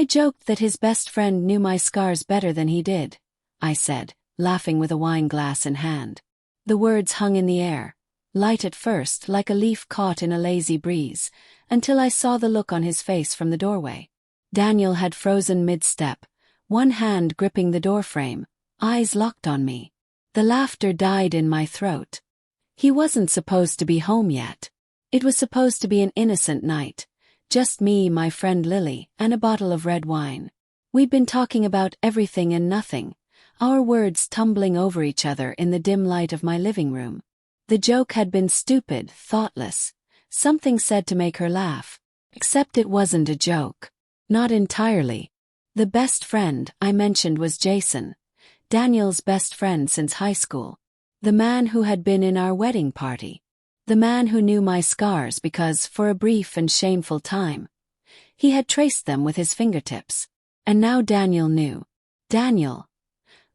I joked that his best friend knew my scars better than he did, I said, laughing with a wine glass in hand. The words hung in the air, light at first like a leaf caught in a lazy breeze, until I saw the look on his face from the doorway. Daniel had frozen mid-step, one hand gripping the doorframe, eyes locked on me. The laughter died in my throat. He wasn't supposed to be home yet. It was supposed to be an innocent night. Just me, my friend Lily, and a bottle of red wine. We'd been talking about everything and nothing, our words tumbling over each other in the dim light of my living room. The joke had been stupid, thoughtless, something said to make her laugh. Except it wasn't a joke. Not entirely. The best friend I mentioned was Jason, Daniel's best friend since high school. The man who had been in our wedding party. The man who knew my scars because, for a brief and shameful time, he had traced them with his fingertips. And now Daniel knew. Daniel.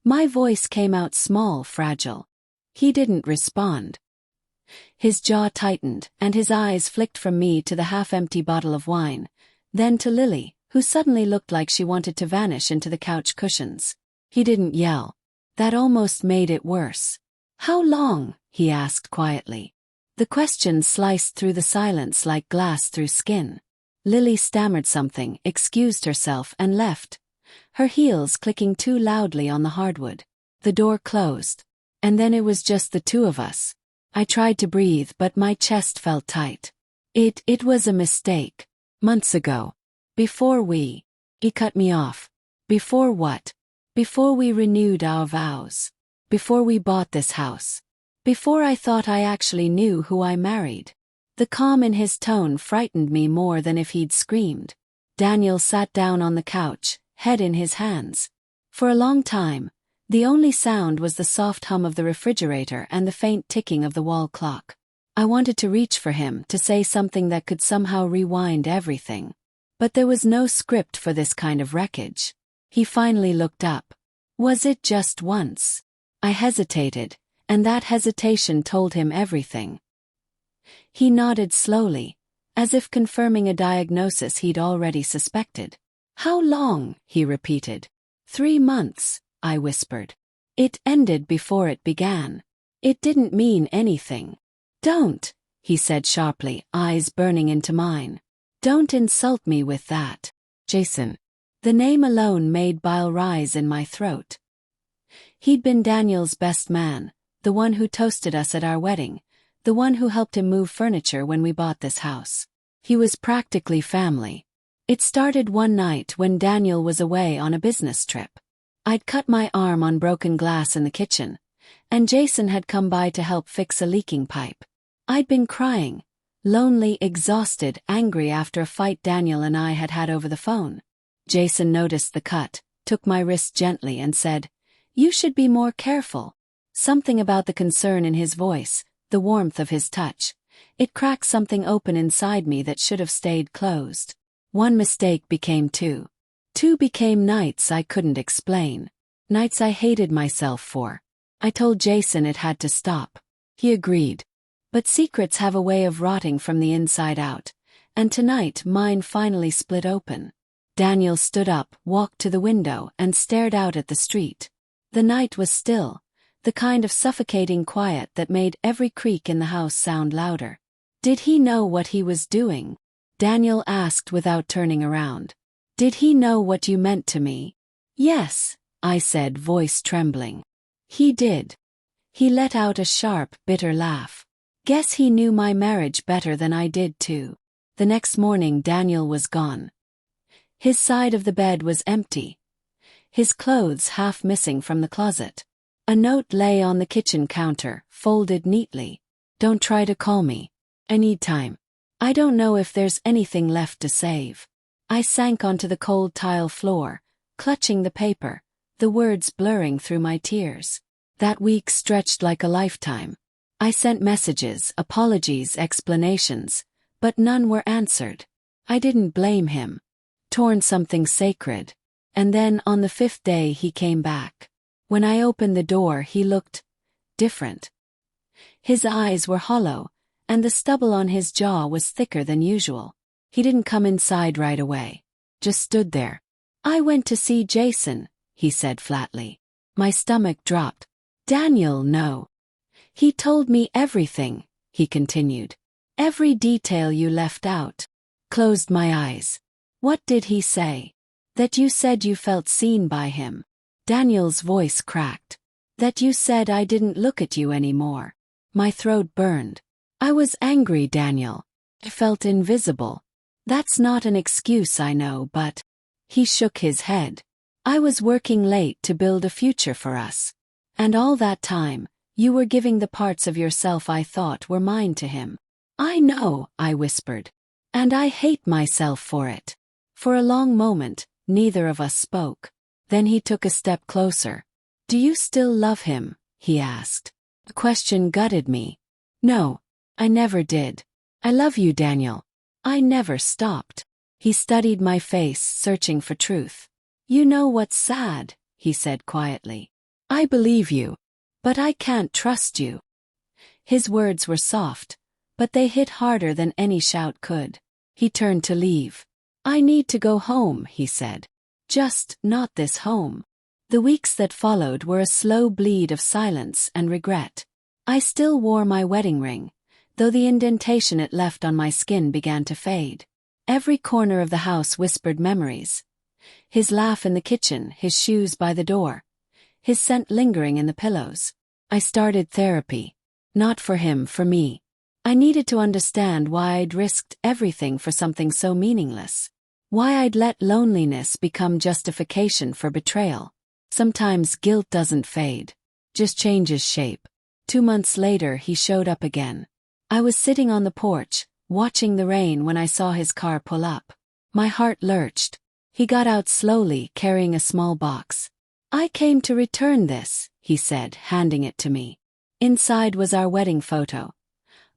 My voice came out small, fragile. He didn't respond. His jaw tightened, and his eyes flicked from me to the half-empty bottle of wine, then to Lily, who suddenly looked like she wanted to vanish into the couch cushions. He didn't yell. That almost made it worse. "How long?" he asked quietly. The question sliced through the silence like glass through skin. Lily stammered something, excused herself, and left, her heels clicking too loudly on the hardwood. The door closed. And then it was just the two of us. I tried to breathe, but my chest felt tight. It was a mistake. Months ago. Before we. He cut me off. Before what? Before we renewed our vows. Before we bought this house. Before I thought I actually knew who I married. The calm in his tone frightened me more than if he'd screamed. Daniel sat down on the couch, head in his hands. For a long time, the only sound was the soft hum of the refrigerator and the faint ticking of the wall clock. I wanted to reach for him, to say something that could somehow rewind everything. But there was no script for this kind of wreckage. He finally looked up. Was it just once? I hesitated, and that hesitation told him everything. He nodded slowly, as if confirming a diagnosis he'd already suspected. "How long?" he repeated. 3 months, I whispered. It ended before it began. It didn't mean anything. "Don't," he said sharply, eyes burning into mine. "Don't insult me with that. Jason." The name alone made bile rise in my throat. He'd been Daniel's best man, the one who toasted us at our wedding, the one who helped him move furniture when we bought this house. He was practically family. It started one night when Daniel was away on a business trip. I'd cut my arm on broken glass in the kitchen, and Jason had come by to help fix a leaking pipe. I'd been crying, lonely, exhausted, angry after a fight Daniel and I had had over the phone. Jason noticed the cut, took my wrist gently and said, "You should be more careful." Something about the concern in his voice, the warmth of his touch. It cracked something open inside me that should have stayed closed. One mistake became two. Two became nights I couldn't explain. Nights I hated myself for. I told Jason it had to stop. He agreed. But secrets have a way of rotting from the inside out, and tonight mine finally split open. Daniel stood up, walked to the window, and stared out at the street. The night was still, the kind of suffocating quiet that made every creak in the house sound louder. Did he know what he was doing? Daniel asked without turning around. Did he know what you meant to me? Yes, I said, voice trembling. He did. He let out a sharp, bitter laugh. Guess he knew my marriage better than I did too. The next morning Daniel was gone. His side of the bed was empty. His clothes half missing from the closet. A note lay on the kitchen counter, folded neatly. Don't try to call me. I need time. I don't know if there's anything left to save. I sank onto the cold tile floor, clutching the paper, the words blurring through my tears. That week stretched like a lifetime. I sent messages, apologies, explanations, but none were answered. I didn't blame him. Torn something sacred. And then on the 5th day he came back. When I opened the door he looked different. His eyes were hollow, and the stubble on his jaw was thicker than usual. He didn't come inside right away. Just stood there. I went to see Jason, he said flatly. My stomach dropped. Daniel, no. He told me everything, he continued. Every detail you left out. Closed my eyes. What did he say? That you said you felt seen by him. Daniel's voice cracked. That you said I didn't look at you anymore. My throat burned. I was angry, Daniel. I felt invisible. That's not an excuse, I know, but... He shook his head. I was working late to build a future for us. And all that time, you were giving the parts of yourself I thought were mine to him. I know, I whispered. And I hate myself for it. For a long moment, neither of us spoke. Then he took a step closer. Do you still love him? He asked. The question gutted me. No, I never did. I love you, Daniel. I never stopped. He studied my face, searching for truth. You know what's sad, he said quietly. I believe you. But I can't trust you. His words were soft, but they hit harder than any shout could. He turned to leave. I need to go home, he said. Just not this home. The weeks that followed were a slow bleed of silence and regret. I still wore my wedding ring, though the indentation it left on my skin began to fade. Every corner of the house whispered memories. His laugh in the kitchen, his shoes by the door, his scent lingering in the pillows. I started therapy. Not for him, for me. I needed to understand why I'd risked everything for something so meaningless. Why I'd let loneliness become justification for betrayal. Sometimes guilt doesn't fade, just changes shape. 2 months later, he showed up again. I was sitting on the porch, watching the rain when I saw his car pull up. My heart lurched. He got out slowly, carrying a small box. I came to return this, he said, handing it to me. Inside was our wedding photo.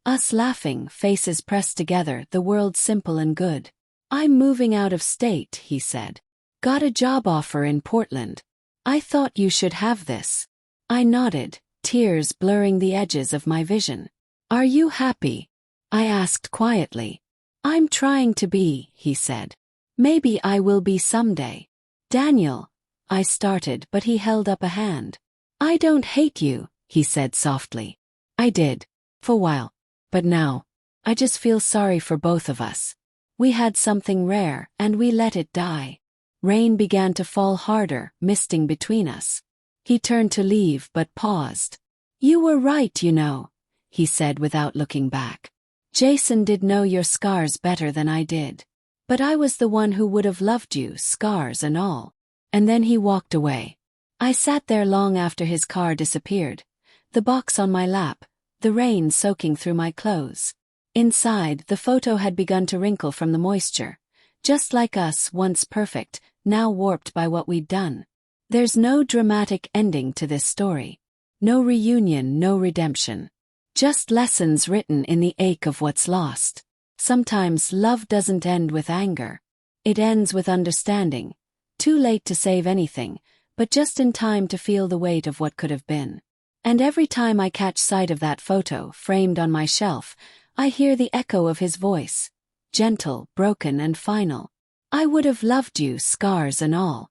Us laughing, faces pressed together, the world simple and good. I'm moving out of state, he said. Got a job offer in Portland. I thought you should have this. I nodded, tears blurring the edges of my vision. Are you happy? I asked quietly. I'm trying to be, he said. Maybe I will be someday. Daniel, I started, but he held up a hand. I don't hate you, he said softly. I did. For a while. But now, I just feel sorry for both of us. We had something rare, and we let it die. Rain began to fall harder, misting between us. He turned to leave but paused. You were right, you know, he said without looking back. Jason did know your scars better than I did. But I was the one who would have loved you, scars and all. And then he walked away. I sat there long after his car disappeared, the box on my lap, the rain soaking through my clothes. Inside, the photo had begun to wrinkle from the moisture, just like us, once perfect, now warped by what we'd done. There's no dramatic ending to this story. No reunion, no redemption. Just lessons written in the ache of what's lost. Sometimes love doesn't end with anger. It ends with understanding. Too late to save anything, but just in time to feel the weight of what could have been. And every time I catch sight of that photo, framed on my shelf, I hear the echo of his voice. Gentle, broken and final. I would have loved you, scars and all.